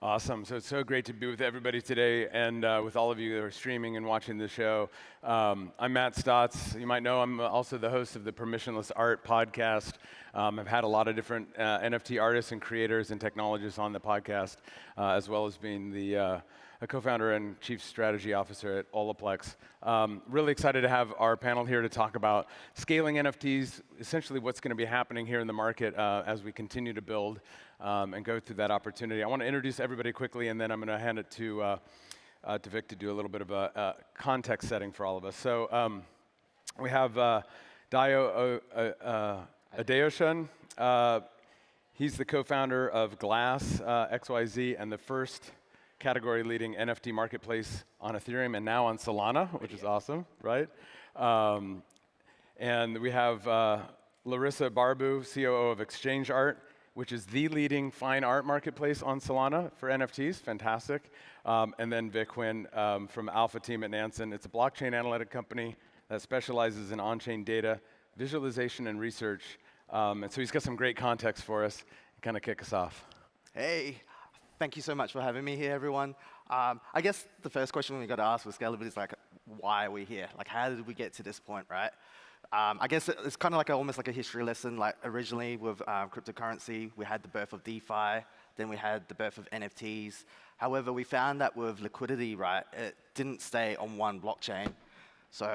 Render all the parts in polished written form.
Awesome. So it's so great to be with everybody today and with all of you that are streaming and watching the show. I'm Matt Stotz. You might know I'm also the host of the Permissionless Art podcast. I've had a lot of different NFT artists and creators and technologists on the podcast, as well as being the a co-founder and chief strategy officer at Olaplex. Really excited to have our panel here to talk about scaling NFTs, essentially what's going to be happening here in the market as we continue to build and go through that opportunity. I want to introduce everybody quickly, and then I'm going to hand it to Vic to do a little bit of a context setting for all of us. So we have Dayo Adeosun. He's the co-founder of Glass XYZ and the first category-leading NFT marketplace on Ethereum and now on Solana, which is awesome, right? And we have Larissa Barbu, COO of Exchange Art, which is the leading fine art marketplace on Solana for NFTs, fantastic. And then Vic Quinn from Alpha Team at Nansen. It's a blockchain analytic company that specializes in on-chain data, visualization, and research. And so he's got some great context for us and kind of kick us off. Hey, thank you so much for having me here, everyone. I guess the first question we got to ask with Scalability is like, why are we here? Like, how did we get to this point, right? I guess it's kind of like almost like a history lesson. Like originally with cryptocurrency, we had the birth of DeFi, then we had the birth of NFTs. However, we found that with liquidity, right, it didn't stay on one blockchain. So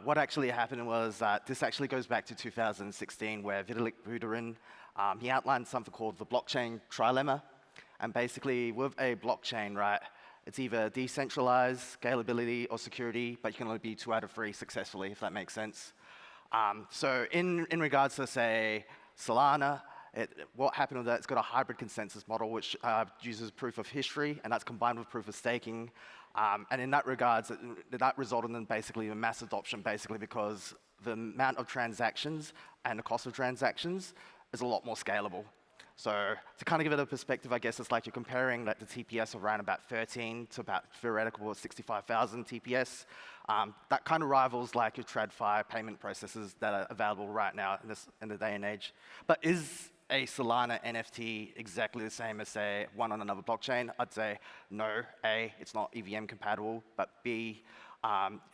what actually happened was that this actually goes back to 2016, where Vitalik Buterin, he outlined something called the blockchain trilemma. And basically, with a blockchain, right, it's either decentralized, scalability, or security, but you can only be 2 out of 3 successfully, if that makes sense. So in regards to, say, Solana, what happened with that, it's got a hybrid consensus model, which uses proof of history, and that's combined with proof of staking. And in that regards, that resulted in basically a mass adoption, basically because the amount of transactions and the cost of transactions is a lot more scalable. So to kind of give it a perspective, I guess it's like you're comparing like the TPS of around about 13 to about theoretical 65,000 TPS. That kind of rivals like your TradFi payment processes that are available right now in the day and age. But is a Solana NFT exactly the same as, say, one on another blockchain? I'd say no. A, it's not EVM compatible, but B,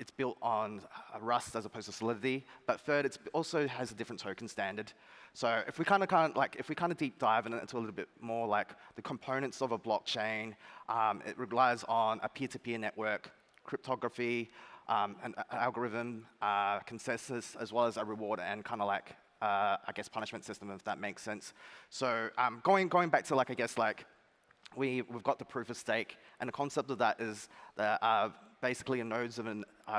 it's built on Rust as opposed to Solidity. But third, it also has a different token standard. So if we kind of deep dive into a little bit more like the components of a blockchain, it relies on a peer-to-peer network, cryptography, an algorithm, consensus, as well as a reward and kind of like I guess punishment system, if that makes sense. So going back to like I guess like we've got the proof of stake, and the concept of that is that basically nodes of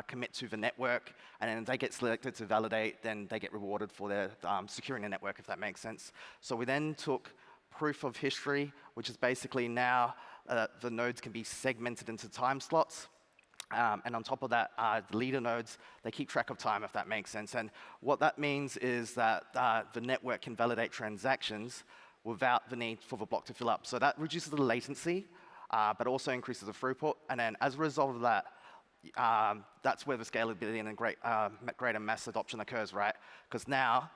commit to the network, and then they get selected to validate, then they get rewarded for their securing the network, if that makes sense. So we then took proof of history, which is basically now the nodes can be segmented into time slots. And on top of that, the leader nodes, they keep track of time, if that makes sense. And what that means is that the network can validate transactions without the need for the block to fill up. So that reduces the latency, but also increases the throughput. And then as a result of that, that's where the scalability and greater mass adoption occurs, right? Because now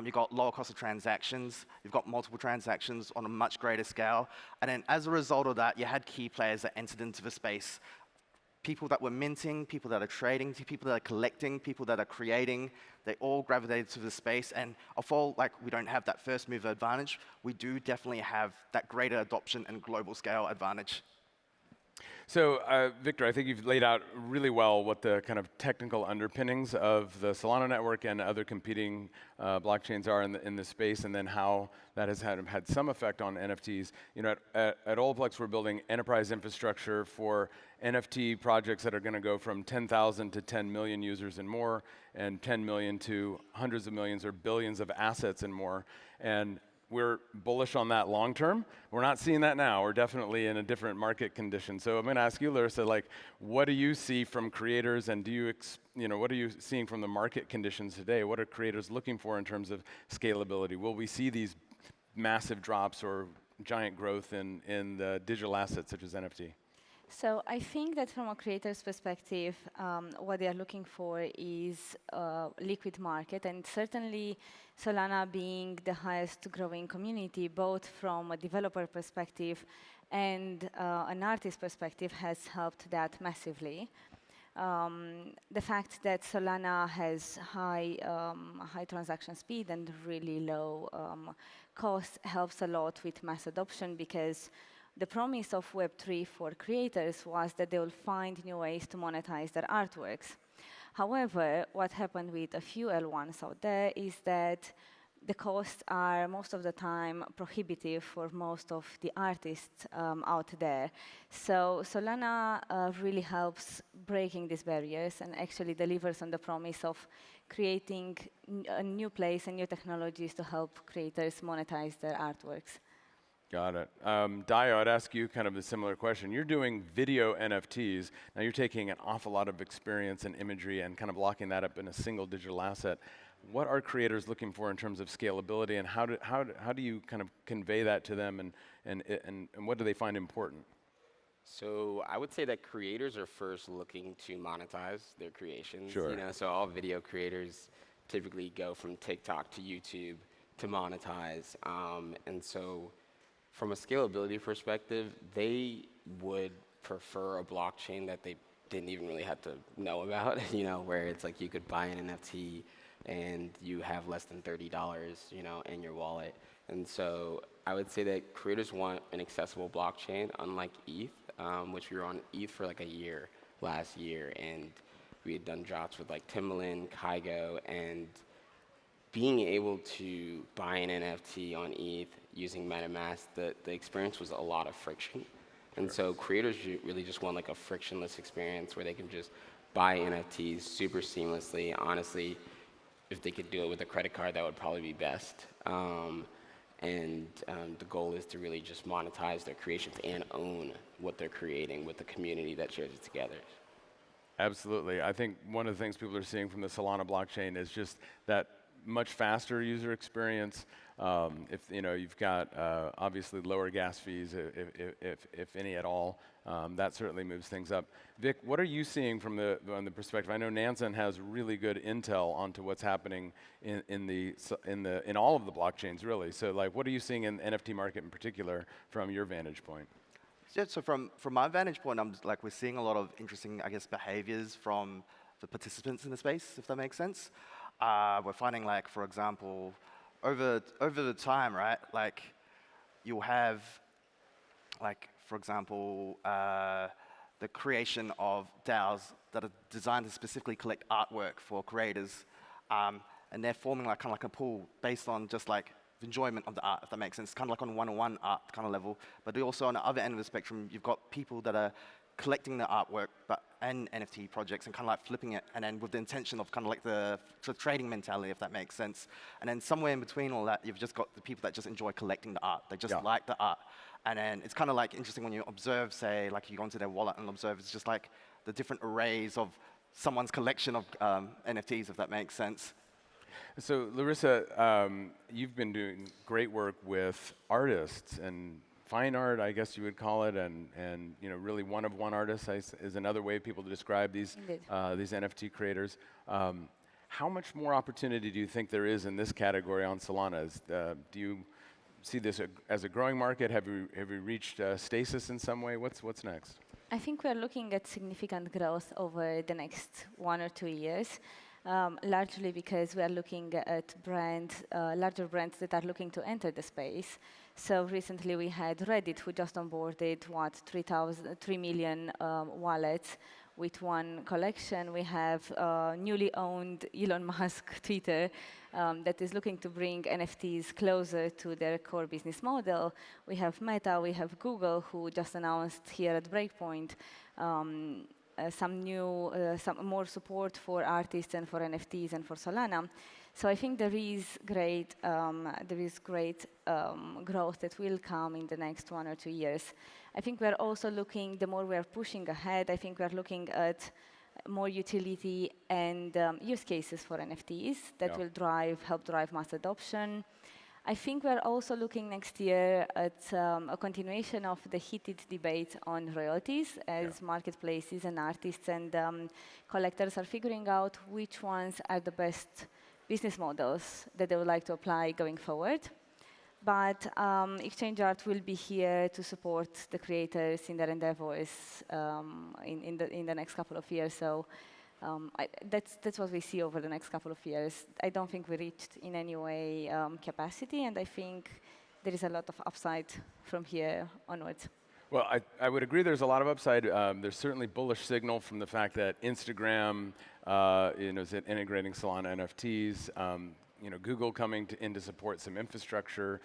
you've got lower cost of transactions, you've got multiple transactions on a much greater scale. And then as a result of that, you had key players that entered into the space. People that were minting, people that are trading, people that are collecting, people that are creating, they all gravitated to the space. And although like we don't have that first mover advantage, we do definitely have that greater adoption and global scale advantage. So, Victor, I think you've laid out really well what the kind of technical underpinnings of the Solana network and other competing blockchains are in the space, and then how that has had some effect on NFTs. You know, at Olaplex, we're building enterprise infrastructure for NFT projects that are going to go from 10,000 to 10 million users and more, and 10 million to hundreds of millions or billions of assets and more. And we're bullish on that long term. We're not seeing that now. We're definitely in a different market condition. So I'm going to ask you, Larissa, like, what do you see from creators, and what are you seeing from the market conditions today? What are creators looking for in terms of scalability? Will we see these massive drops or giant growth in the digital assets such as NFT? So I think that from a creator's perspective, what they are looking for is a liquid market, and certainly Solana being the highest growing community, both from a developer perspective and an artist perspective, has helped that massively. The fact that Solana has high transaction speed and really low cost helps a lot with mass adoption, because the promise of Web3 for creators was that they will find new ways to monetize their artworks. However, what happened with a few L1s out there is that the costs are most of the time prohibitive for most of the artists out there. So Solana really helps breaking these barriers and actually delivers on the promise of creating a new place and new technologies to help creators monetize their artworks. Got it. Dio, I'd ask you kind of a similar question. You're doing video NFTs. Now you're taking an awful lot of experience and imagery and kind of locking that up in a single digital asset. What are creators looking for in terms of scalability, and how do you kind of convey that to them, and what do they find important? So I would say that creators are first looking to monetize their creations. Sure. You know, so all video creators typically go from TikTok to YouTube to monetize, and so from a scalability perspective, they would prefer a blockchain that they didn't even really have to know about, you know, where it's like you could buy an NFT and you have less than $30, you know, in your wallet. And so I would say that creators want an accessible blockchain, unlike ETH, which we were on ETH for like a year last year, and we had done drops with like Timbaland, Kygo, and being able to buy an NFT on ETH using MetaMask, the experience was a lot of friction. And so creators really just want like a frictionless experience where they can just buy NFTs super seamlessly. Honestly, if they could do it with a credit card, that would probably be best. The goal is to really just monetize their creations and own what they're creating with the community that shares it together. Absolutely. I think one of the things people are seeing from the Solana blockchain is just that much faster user experience. If you know, you've got obviously lower gas fees, if any at all. That certainly moves things up. Vic, what are you seeing from on the perspective? I know Nansen has really good intel onto what's happening in all of the blockchains, really. So, like, what are you seeing in the NFT market in particular from your vantage point? Yeah, so from my vantage point, we're seeing a lot of interesting, I guess, behaviors from the participants in the space, if that makes sense. We're finding, like, for example, over the time, right? Like, you'll have, like, for example, the creation of DAOs that are designed to specifically collect artwork for creators, and they're forming like kind of like a pool based on just like enjoyment of the art, if that makes sense. Kind of like on one-on-one art kind of level, but also on the other end of the spectrum, you've got people that are collecting the artwork and NFT projects and kind of like flipping it, and then with the intention of kind of like the trading mentality, if that makes sense. And then somewhere in between all that, you've just got the people that just enjoy collecting the art. They just like the art. And then it's kind of like interesting when you observe, say, like you go into their wallet and observe, it's just like the different arrays of someone's collection of NFTs, if that makes sense. So Larissa, you've been doing great work with artists and fine art, I guess you would call it, and you know, really one-of-one artists is another way people to describe these NFT creators. How much more opportunity do you think there is in this category on Solana? Do you see this as a growing market? Have you reached stasis in some way? What's next? I think we're looking at significant growth over the next 1 or 2 years. Largely because we are looking at larger brands that are looking to enter the space. So recently we had Reddit, who just onboarded, 3 million wallets with one collection. We have newly owned Elon Musk Twitter that is looking to bring NFTs closer to their core business model. We have Meta, we have Google, who just announced here at Breakpoint some more support for artists and for NFTs and for Solana. So I think there is great growth that will come in the next 1 or 2 years. I think we're also looking, the more we're pushing ahead, I think we're looking at more utility and use cases for NFTs that will help drive mass adoption. I think we're also looking next year at a continuation of the heated debate on royalties as marketplaces and artists and collectors are figuring out which ones are the best business models that they would like to apply going forward. But Exchange Art will be here to support the creators in their endeavors in the next couple of years. So that's what we see over the next couple of years. I don't think we reached in any way capacity, and I think there is a lot of upside from here onwards. Well, I would agree there's a lot of upside. There's certainly bullish signal from the fact that Instagram is integrating Solana NFTs. Google coming in to support some infrastructure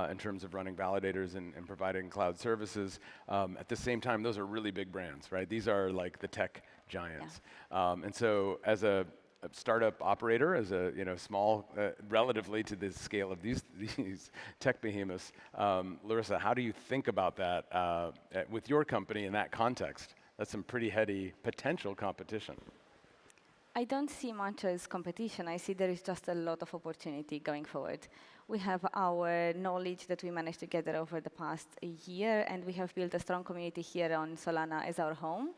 in terms of running validators and providing cloud services. At the same time, those are really big brands, right? These are like the tech giants. Yeah. And so as a startup operator, as a small, relatively to the scale of these tech behemoths, Larissa, how do you think about that with your company in that context? That's some pretty heady potential competition. I don't see much as competition. I see there is just a lot of opportunity going forward. We have our knowledge that we managed to gather over the past year, and we have built a strong community here on Solana as our home.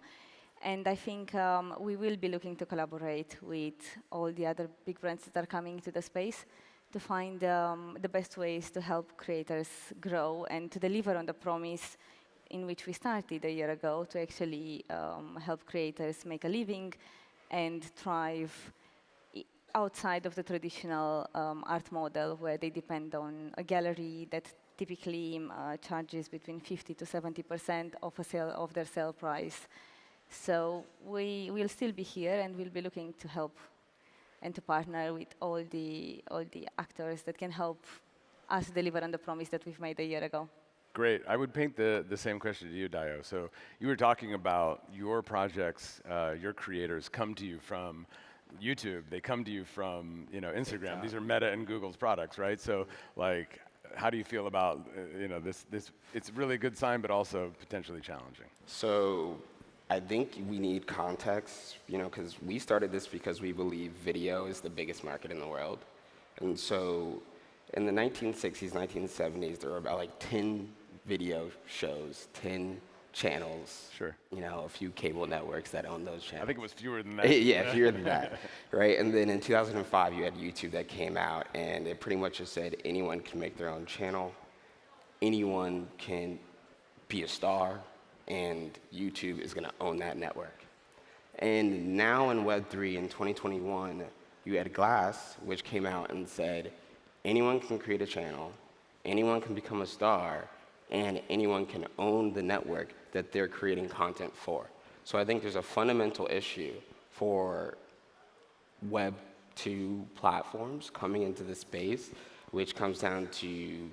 And I think we will be looking to collaborate with all the other big brands that are coming to the space to find the best ways to help creators grow and to deliver on the promise in which we started a year ago to actually help creators make a living and thrive outside of the traditional art model where they depend on a gallery that typically charges between 50 to 70% of their sale price. So we will still be here and we'll be looking to help and to partner with all the actors that can help us deliver on the promise that we've made a year ago. Great. I would paint the same question to you, Dio. So you were talking about your projects, your creators come to you from YouTube. They come to you from Instagram. These are Meta and Google's products, right? So like, how do you feel about this? It's really a good sign, but also potentially challenging. So I think we need context, because we started this because we believe video is the biggest market in the world. And so in the 1960s, 1970s, there were about like 10 video shows, 10 channels. Sure. A few cable networks that own those channels. I think it was fewer than that. Yeah, fewer than that, right? And then in 2005, you had YouTube that came out, and it pretty much just said anyone can make their own channel, anyone can be a star, and YouTube is going to own that network. And now in Web3 in 2021, you had Glass, which came out and said, anyone can create a channel, anyone can become a star, and anyone can own the network that they're creating content for. So I think there's a fundamental issue for Web 2 platforms coming into the space, which comes down to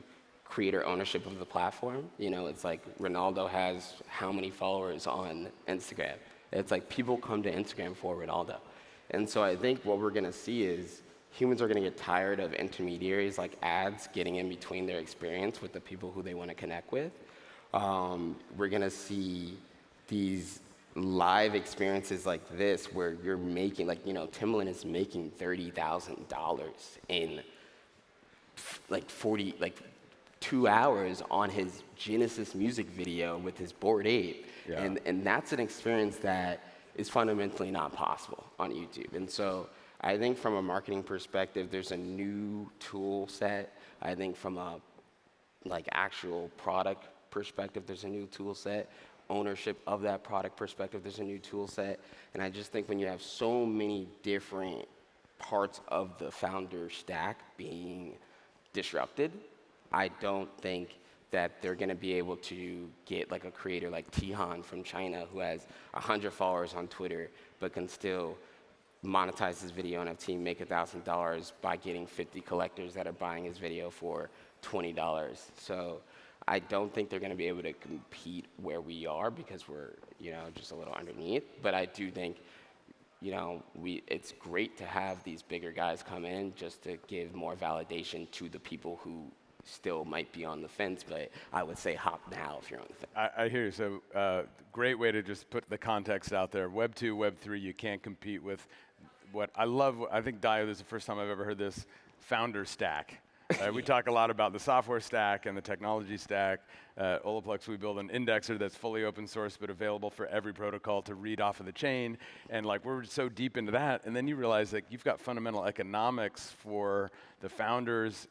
creator ownership of the platform. It's like Ronaldo has how many followers on Instagram. It's like people come to Instagram for Ronaldo. And so I think what we're gonna see is humans are going to get tired of intermediaries like ads getting in between their experience with the people who they want to connect with. We're going to see these live experiences like this where you're making, Timbaland is making $30,000 in 2 hours on his Genesis music video with his Bored Ape. Yeah. And that's an experience that is fundamentally not possible on YouTube. And so I think from a marketing perspective, there's a new tool set. I think from a actual product perspective, there's a new tool set. Ownership of that product perspective, there's a new tool set. And I just think when you have so many different parts of the founder stack being disrupted, I don't think that they're going to be able to get a creator like Tihan from China who has 100 followers on Twitter but can still monetize his video NFT, make $1,000 by getting 50 collectors that are buying his video for $20. So I don't think they're going to be able to compete where we are because we're just a little underneath. But I do think it's great to have these bigger guys come in just to give more validation to the people who still might be on the fence, but I would say hop now if you're on the fence. I hear you. So great way to just put the context out there. Web 2, Web 3, you can't compete with what I love. I think, Dio, this is the first time I've ever heard this, founder stack. We talk a lot about the software stack and the technology stack. At Olaplex, we build an indexer that's fully open source but available for every protocol to read off of the chain. And like we're so deep into that, and then you realize that you've got fundamental economics for the founders,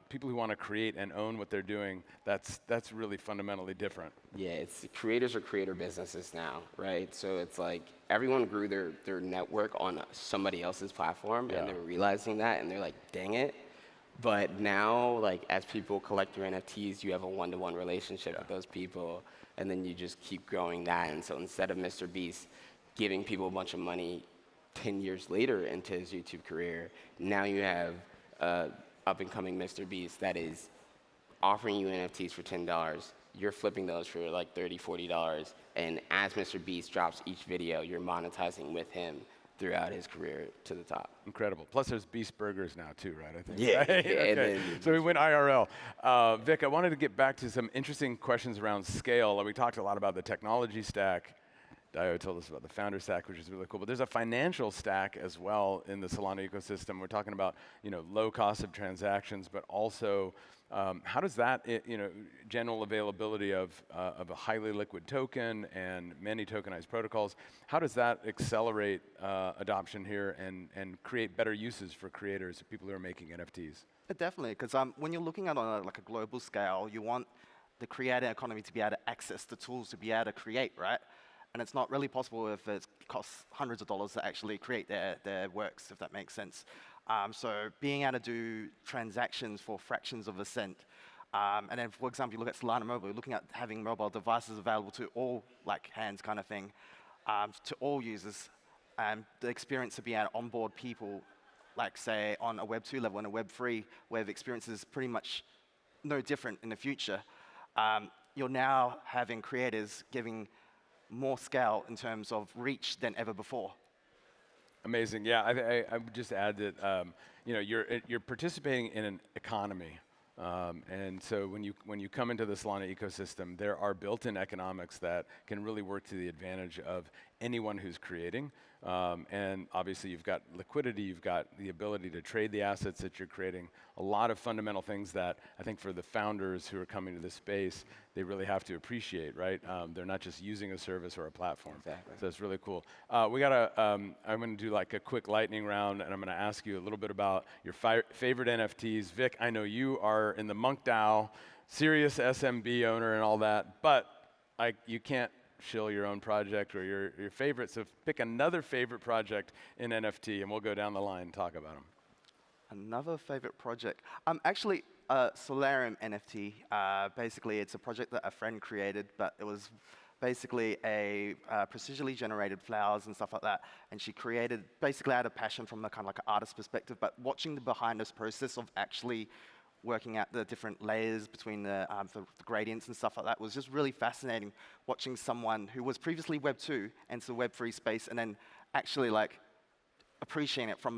people who want to create and own what they're doing. That's really fundamentally different. Yeah, it's creators are creator businesses now, right? So it's like everyone grew their network on somebody else's platform, and they're realizing that, and they're like, dang it. But now, like, as people collect your NFTs, you have a one-to-one relationship with those people, and then you just keep growing that. And so instead of Mr. Beast giving people a bunch of money 10 years later into his YouTube career, now you have up-and-coming Mr. Beast that is offering you NFTs for $10. You're flipping those for like $30, $40. And as Mr. Beast drops each video, you're monetizing with him throughout his career to the top. Incredible. Plus, there's Beast Burgers now, too, right? I think. Yeah. Right? Yeah, Okay. So we went IRL. Vic, I wanted to get back to some interesting questions around scale. We talked a lot about the technology stack. Dio told us about the founder stack, which is really cool. But there's a financial stack as well in the Solana ecosystem. We're talking about low cost of transactions, but also how does that, general availability of a highly liquid token and many tokenized protocols, how does that accelerate adoption here and create better uses for creators, people who are making NFTs? Definitely, because when you're looking at on a global scale, you want the creator economy to be able to access the tools to be able to create, right? And it's not really possible if it costs hundreds of dollars to actually create their works, if that makes sense. So being able to do transactions for fractions of a cent. And then, for example, you look at Solana Mobile, you're looking at having mobile devices available to all hands kind of thing, to all users. And the experience to be able to onboard people, like say on a Web 2 level and a Web 3, where the experience is pretty much no different in the future. You're now having creators giving more scale in terms of reach than ever before. Amazing. Yeah, I would just add that you're participating in an economy, and so when you come into the Solana ecosystem, there are built-in economics that can really work to the advantage of anyone who's creating. And obviously, you've got liquidity, you've got the ability to trade the assets that you're creating. A lot of fundamental things that I think for the founders who are coming to this space, they really have to appreciate, right? They're not just using a service or a platform. Exactly. So it's really cool. I'm going to do like a quick lightning round, and I'm going to ask you a little bit about your favorite NFTs. Vic, I know you are in the Monk DAO, serious SMB owner and all that, but you can't shill your own project or your favorite, so pick another favorite project in NFT, and we'll go down the line and talk about them. Another favorite project. Actually, Solarium NFT. Basically, it's a project that a friend created, but it was basically a procedurally generated flowers and stuff like that. And she created, basically out of passion from a kind of like an artist perspective, but watching the behind this process of actually working out the different layers between the gradients and stuff like that was just really fascinating, watching someone who was previously Web 2 enter the Web 3 space and then actually appreciating it from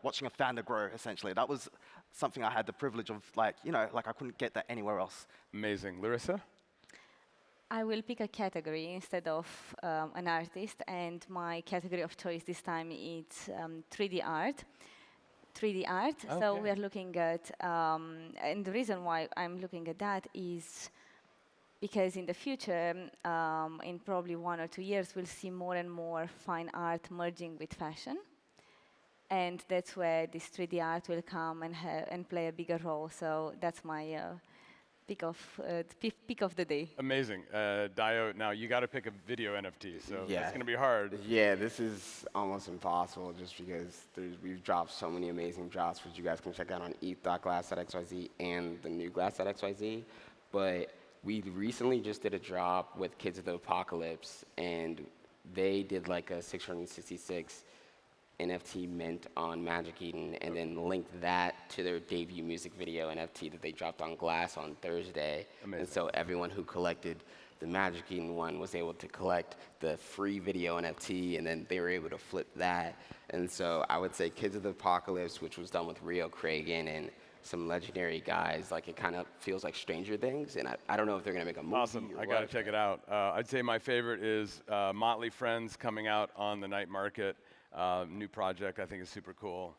watching a founder grow, essentially. That was something I had the privilege of, I couldn't get that anywhere else. Amazing. Larissa? I will pick a category instead of an artist, and my category of choice this time is 3D art. 3D art. Okay. So we are looking at, and the reason why I'm looking at that is because in the future, in probably 1 or 2 years, we'll see more and more fine art merging with fashion. And that's where this 3D art will come and play a bigger role. So that's my pick of the day. Amazing. Dio, now you got to pick a video NFT, so Yeah. it's going to be hard. Yeah, this is almost impossible just because we've dropped so many amazing drops, which you guys can check out on eth.glass.xyz and the new glass.xyz. But we recently just did a drop with Kids of the Apocalypse, and they did like a 666 NFT mint on Magic Eden, and then linked that to their debut music video NFT that they dropped on Glass on Thursday. Amazing. And so everyone who collected the Magic Eden one was able to collect the free video NFT, and then they were able to flip that. And so I would say Kids of the Apocalypse, which was done with Rio Cragen and some legendary guys, it kind of feels like Stranger Things, and I don't know if they're going to make a movie. Awesome. I got to check it out. I'd say my favorite is Motley Friends coming out on the night market. new project. I think is super cool.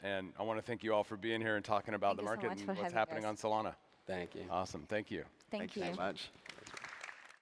And I want to thank you all for being here and talking about Thank the you so market much and for what's having happening us. on Solana. Thank you. Awesome. Thank you. Thank you you. so much.